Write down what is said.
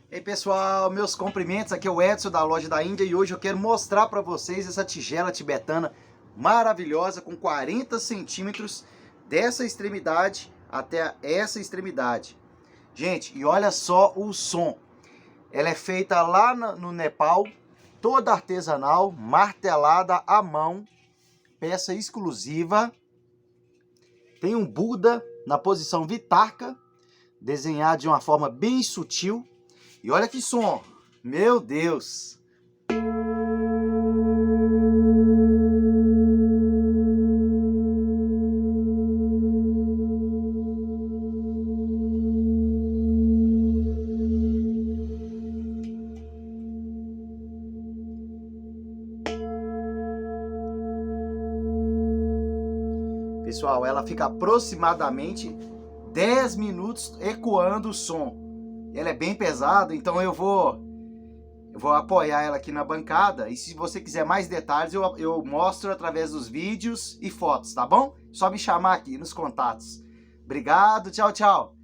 Ei pessoal, meus cumprimentos, aqui é o Edson da loja da Índia e hoje eu quero mostrar para vocês essa tigela tibetana maravilhosa com 40 centímetros dessa extremidade até essa extremidade. Gente, e olha só o som, ela é feita lá no Nepal, toda artesanal, martelada à mão, peça exclusiva, tem um Buda na posição Vitarka, desenhado de uma forma bem sutil. E olha que som, meu Deus! Pessoal, ela fica aproximadamente 10 minutos ecoando o som. Ela é bem pesada, então eu vou apoiar ela aqui na bancada. E se você quiser mais detalhes, eu mostro através dos vídeos e fotos, tá bom? Só me chamar aqui nos contatos. Obrigado, tchau, tchau.